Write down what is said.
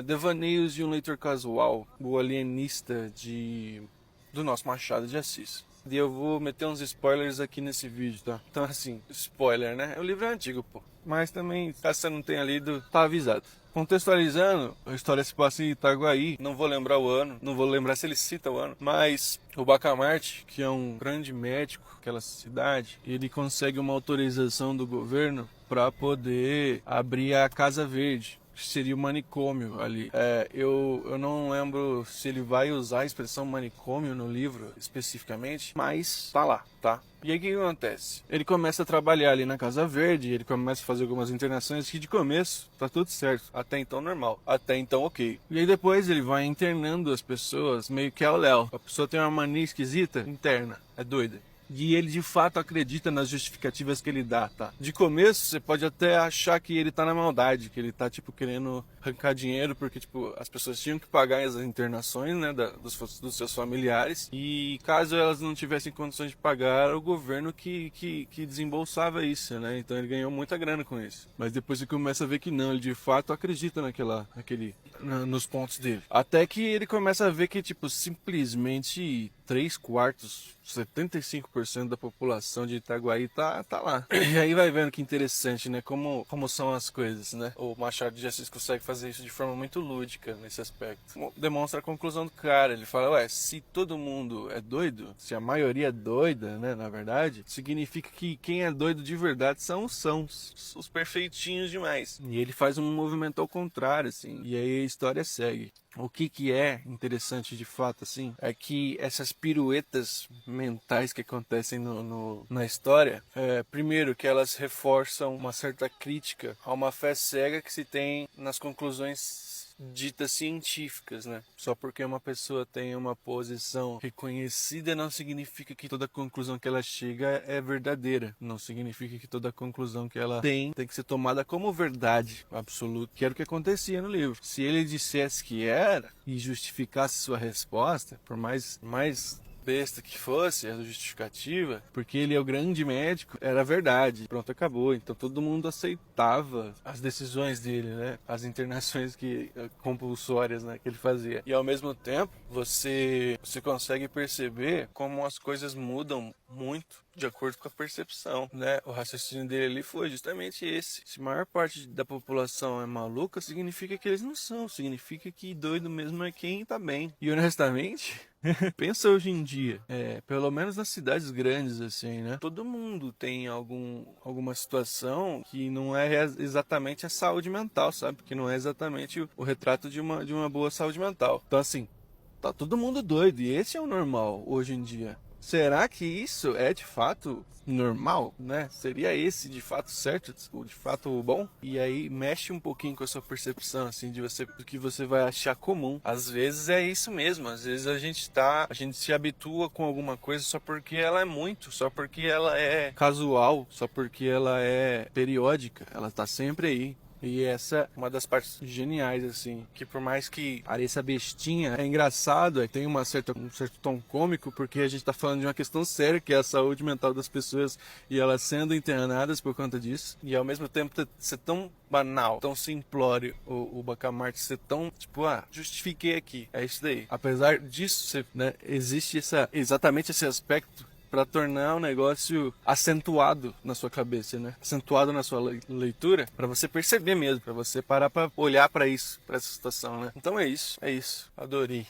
Devaneios de um Leitor Casual, o alienista do nosso Machado de Assis. E eu vou meter uns spoilers aqui nesse vídeo, tá? Então assim, spoiler, né? O livro é antigo, pô. Mas também, caso você não tenha lido, tá avisado. Contextualizando, a história se passa em Itaguaí, não vou lembrar o ano, não vou lembrar se ele cita o ano, mas o Bacamarte, que é um grande médico daquela cidade, ele consegue uma autorização do governo para poder abrir a Casa Verde, que seria o manicômio ali. Eu não lembro se ele vai usar a expressão manicômio no livro especificamente, mas tá lá, tá? E aí o que acontece? Ele começa a trabalhar ali na Casa Verde, ele começa a fazer algumas internações que de começo tá tudo certo, até então normal, até então ok. E aí depois ele vai internando as pessoas meio que ao léu. A pessoa tem uma mania esquisita, interna, é doida. E ele de fato acredita nas justificativas que ele dá, tá? De começo você pode até achar que ele tá na maldade, que ele tá tipo querendo arrancar dinheiro porque tipo as pessoas tinham que pagar as internações, né, dos seus familiares, e caso elas não tivessem condições de pagar, era o governo que desembolsava isso, né? Então ele ganhou muita grana com isso. Mas depois você começa a ver que não, ele de fato acredita nos pontos dele. Até que ele começa a ver que tipo simplesmente 3/4, 75% da população de Itaguaí tá lá. E aí vai vendo que interessante, né? Como são as coisas, né? O Machado de Assis consegue fazer isso de forma muito lúdica nesse aspecto. Demonstra a conclusão do cara. Ele fala, ué, se todo mundo é doido, se a maioria é doida, né? Na verdade, significa que quem é doido de verdade são os perfeitinhos demais. E ele faz um movimento ao contrário, assim. E aí a história segue. O que é interessante de fato, assim, é que essas piruetas mentais que acontecem na história, primeiro que elas reforçam uma certa crítica a uma fé cega que se tem nas conclusões ditas científicas, né? Só porque uma pessoa tem uma posição reconhecida não significa que toda conclusão que ela chega é verdadeira. Não significa que toda conclusão que ela tem que ser tomada como verdade absoluta, que era o que acontecia no livro. Se ele dissesse que era e justificasse sua resposta, por mais besta que fosse a justificativa, porque ele é o grande médico, era verdade. Pronto, acabou. Então todo mundo aceitava as decisões dele, né? As internações compulsórias, né, que ele fazia. E ao mesmo tempo, você consegue perceber como as coisas mudam muito de acordo com a percepção, né? O raciocínio dele ali foi justamente esse. Se a maior parte da população é maluca, significa que eles não são. Significa que doido mesmo é quem tá bem. E honestamente, pensa hoje em dia, pelo menos nas cidades grandes, assim, né? Todo mundo tem alguma situação que não é exatamente a saúde mental, sabe? Que não é exatamente o retrato de uma boa saúde mental. Então, assim, tá todo mundo doido. E esse é o normal hoje em dia. Será que isso é de fato normal, né? Seria esse de fato certo, de fato bom? E aí mexe um pouquinho com a sua percepção, assim, do que você vai achar comum. Às vezes é isso mesmo, às vezes a gente se habitua com alguma coisa só porque ela é só porque ela é casual, só porque ela é periódica, ela tá sempre aí. E essa é uma das partes geniais, assim, que por mais que pareça bestinha, é engraçado, tem um certo tom cômico, porque a gente tá falando de uma questão séria, que é a saúde mental das pessoas e elas sendo internadas por conta disso. E ao mesmo tempo ser tão banal, tão simplório o Bacamarte ser tão, tipo, justifiquei aqui, é isso daí. Apesar disso, né, existe exatamente esse aspecto para tornar o negócio acentuado na sua cabeça, né? Acentuado na sua leitura, para você perceber mesmo, para você parar para olhar para isso, para essa situação, né? Então é isso, adorei.